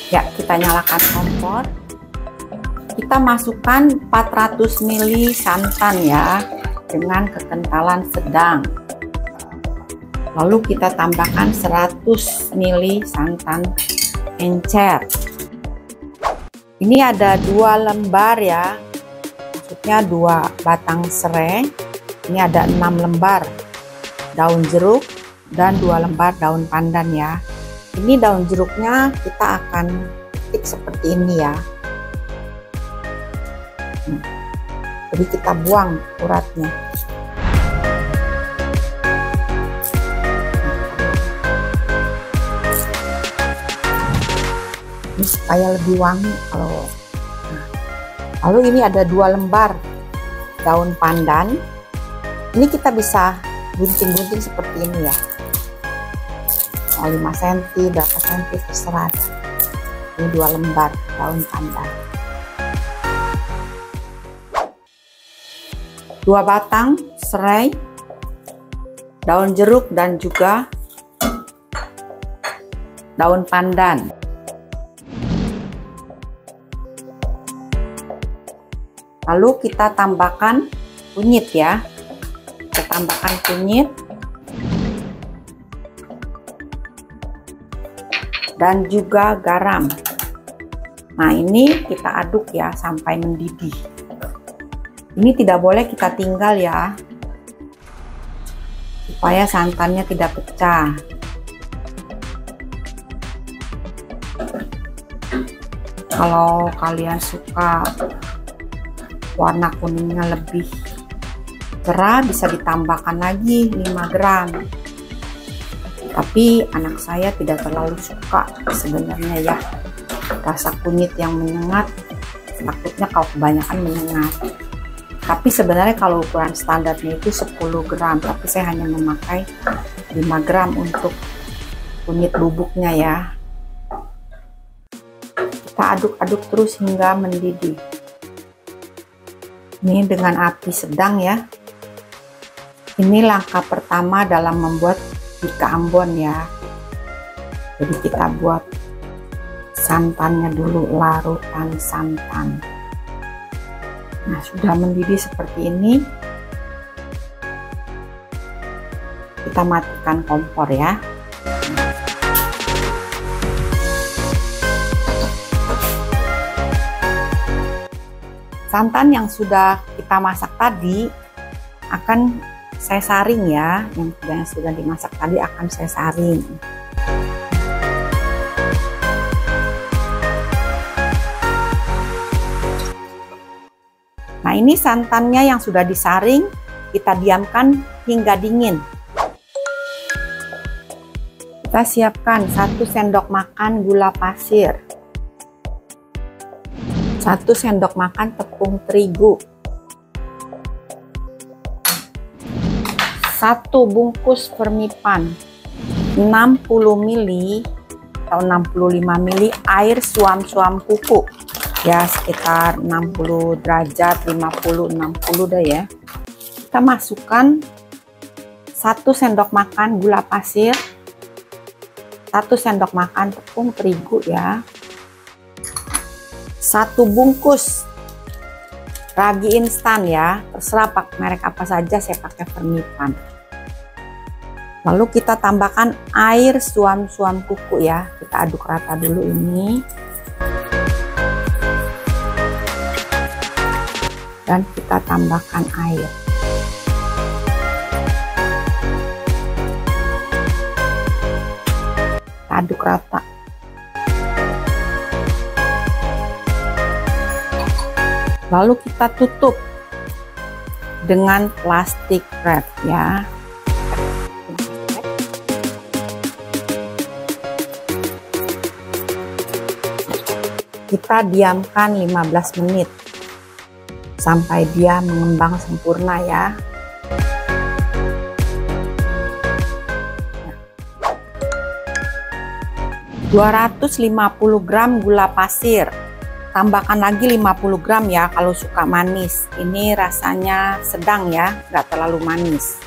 Ya, kita nyalakan kompor. Kita masukkan 400 ml santan ya, dengan kekentalan sedang. Lalu kita tambahkan 100 ml santan encer. Ini ada 2 lembar ya, maksudnya 2 batang serai. Ini ada 6 lembar daun jeruk dan 2 lembar daun pandan ya. Ini daun jeruknya kita akan petik seperti ini ya. Jadi kita buang uratnya. Ini supaya lebih wangi kalau. Lalu ini ada 2 lembar daun pandan. Ini kita bisa gunting-gunting seperti ini ya. Mau 5 cm, berapa cm terserah. Ini 2 lembar daun pandan. 2 batang serai, daun jeruk dan juga daun pandan. Lalu kita tambahkan kunyit ya. Kita tambahkan kunyit dan juga garam. Nah, ini kita aduk ya sampai mendidih. Ini tidak boleh kita tinggal ya, supaya santannya tidak pecah. Kalau kalian suka warna kuningnya lebih cerah, bisa ditambahkan lagi 5 gram. Tapi anak saya tidak terlalu suka sebenarnya ya, rasa kunyit yang menyengat, takutnya kalau kebanyakan menyengat. Tapi sebenarnya kalau ukuran standarnya itu 10 gram, tapi saya hanya memakai 5 gram untuk kunyit bubuknya ya. Kita aduk-aduk terus hingga mendidih. Ini dengan api sedang ya. Ini langkah pertama dalam membuat bika ambon ya. Jadi kita buat santannya dulu, larutan santan. Nah, sudah mendidih seperti ini. Kita matikan kompor ya. Santan yang sudah kita masak tadi akan saya saring ya, yang sudah dimasak tadi akan saya saring. Nah, ini santannya yang sudah disaring, kita diamkan hingga dingin. Kita siapkan 1 sendok makan gula pasir, 1 sendok makan tepung terigu, 1 bungkus permipan, 60 ml atau 65 ml air suam-suam kuku ya, sekitar 60 derajat, 50-60 dah ya. Kita masukkan 1 sendok makan gula pasir, 1 sendok makan tepung terigu ya, 1 bungkus ragi instan ya, terserah pakai merek apa saja, saya pakai permipan. Lalu kita tambahkan air suam-suam kuku ya, kita aduk rata dulu ini. Dan kita tambahkan air. Kita aduk rata. Lalu kita tutup dengan plastik wrap ya. Kita diamkan 15 menit sampai dia mengembang sempurna ya. 250 gram gula pasir. Tambahkan lagi 50 gram ya kalau suka manis. Ini rasanya sedang ya, nggak terlalu manis.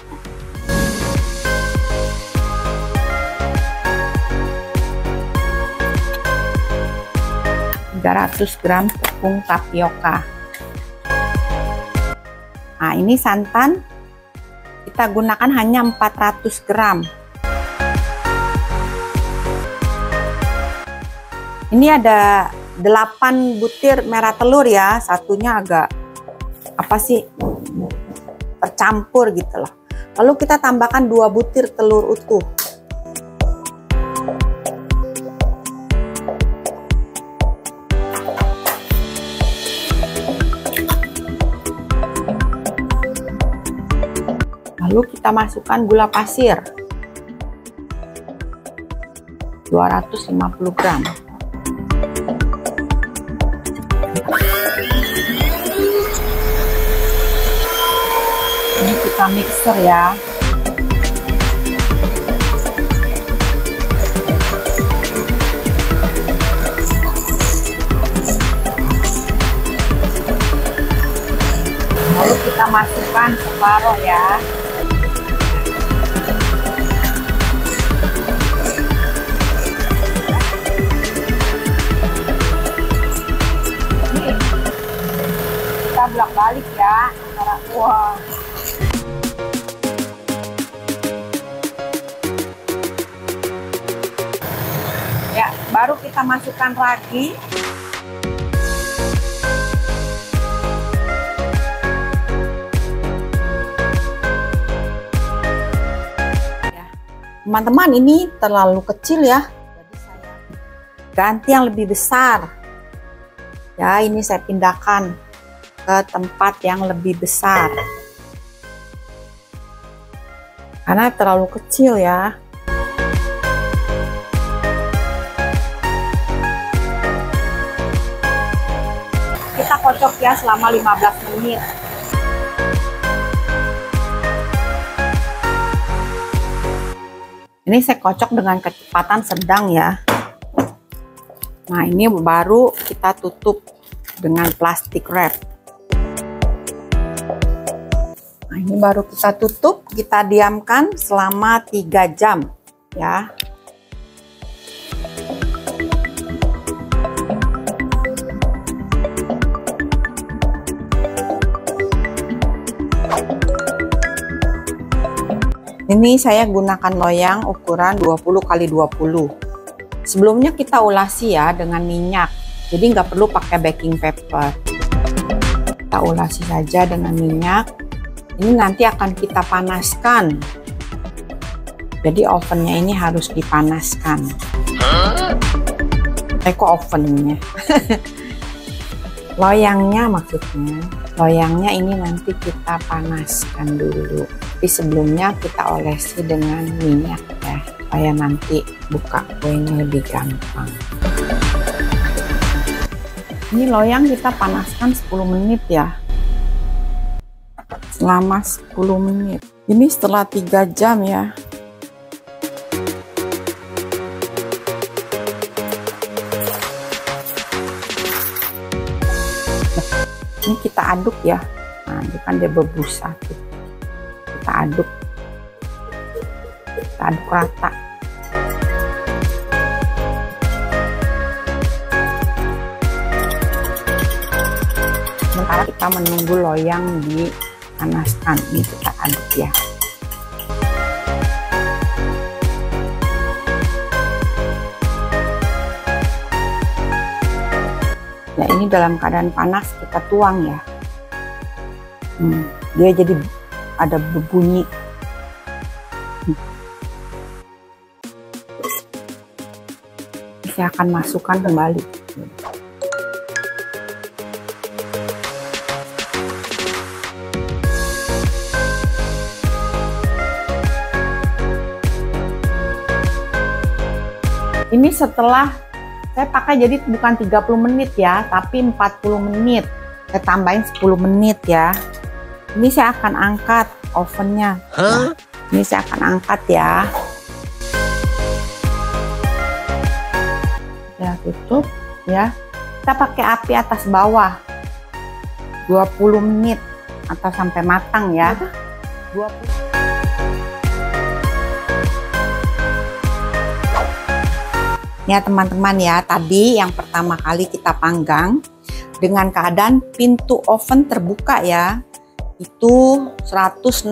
300 gram tepung tapioka. Nah, ini santan kita gunakan hanya 400 gram. Ini ada 8 butir merah telur ya, satunya agak tercampur gitu loh. Lalu kita tambahkan 2 butir telur utuh. Lalu kita masukkan gula pasir 250 gram. Ini kita mixer ya. Lalu kita masukkan separuh ya. Kita bolak-balik ya antara ya, baru kita masukkan ragi. Ya, teman-teman, ini terlalu kecil ya, jadi saya ganti yang lebih besar ya. Ini saya pindahkan ke tempat yang lebih besar karena terlalu kecil ya. Kita kocok ya selama 15 menit. Ini saya kocok dengan kecepatan sedang ya. Nah, ini baru kita tutup dengan plastik wrap. Nah, ini baru kita tutup, kita diamkan selama 3 jam ya. Ini saya gunakan loyang ukuran 20 x 20. Sebelumnya kita ulasi ya dengan minyak, jadi nggak perlu pakai baking paper. Kita ulasi saja dengan minyak. Ini nanti akan kita panaskan. Jadi ovennya ini harus dipanaskan. Kok ovennya? Loyangnya maksudnya. Loyangnya ini nanti kita panaskan dulu. Tapi sebelumnya kita olesi dengan minyak ya, supaya nanti buka kuenya lebih gampang. Ini loyang kita panaskan 10 menit ya. Selama 10 menit. Ini setelah 3 jam ya. Ini kita aduk ya. Nah, ini kan dia berbusa tuh. Kita aduk. Kita aduk rata. Sementara kita menunggu loyang dipanaskan. Ini kita aduk ya. Ya, ini dalam keadaan panas kita tuang ya. Dia jadi ada berbunyi. Saya akan masukkan kembali. Ini setelah saya pakai, jadi bukan 30 menit ya, tapi 40 menit. Saya tambahin 10 menit ya. Ini saya akan angkat ovennya. Nah, ini saya akan angkat ya. Ya, tutup ya. Kita pakai api atas bawah 20 menit atau sampai matang ya. 20. Ya teman-teman ya, tadi yang pertama kali kita panggang dengan keadaan pintu oven terbuka ya. Itu 165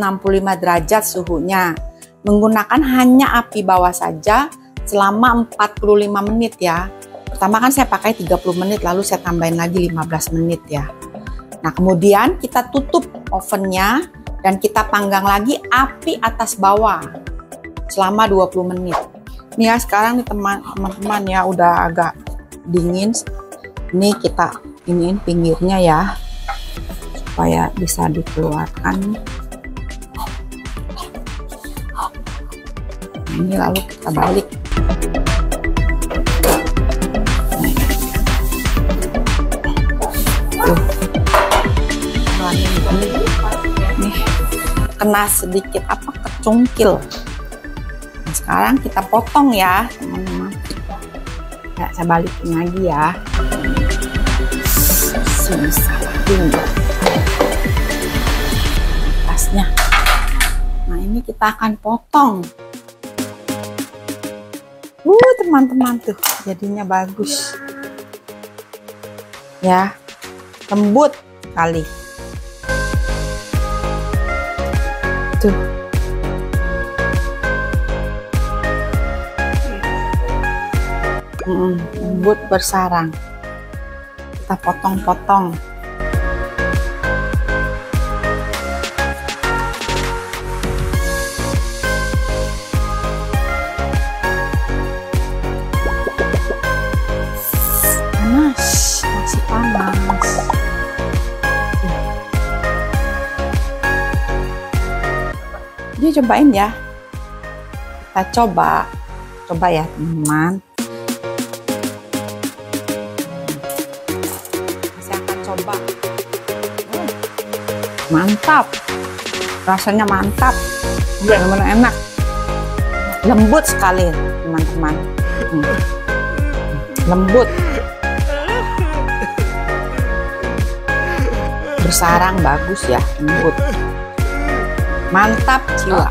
derajat suhunya. Menggunakan hanya api bawah saja selama 45 menit ya. Pertama kan saya pakai 30 menit, lalu saya tambahin lagi 15 menit ya. Nah kemudian kita tutup ovennya dan kita panggang lagi api atas bawah selama 20 menit. Nih ya, sekarang nih teman-teman ya udah agak dingin. Ini kita iniin pinggirnya ya supaya bisa dikeluarkan. Nah, ini lalu kita balik. Tuh. Nih kena sedikit kecungkil. Nah, sekarang kita potong ya teman-teman. Ya, saya balikin lagi ya. Atasnya. Nah ini kita akan potong. Teman-teman tuh jadinya bagus. Ya, lembut kali. Tuh. Lembut bersarang. Kita potong-potong. Panas, masih panas. Jadi cobain ya. Kita coba ya teman-teman. Coba. Mantap, rasanya mantap, benar-benar enak, lembut sekali teman-teman. Lembut, bersarang bagus ya, lembut, mantap jiwa.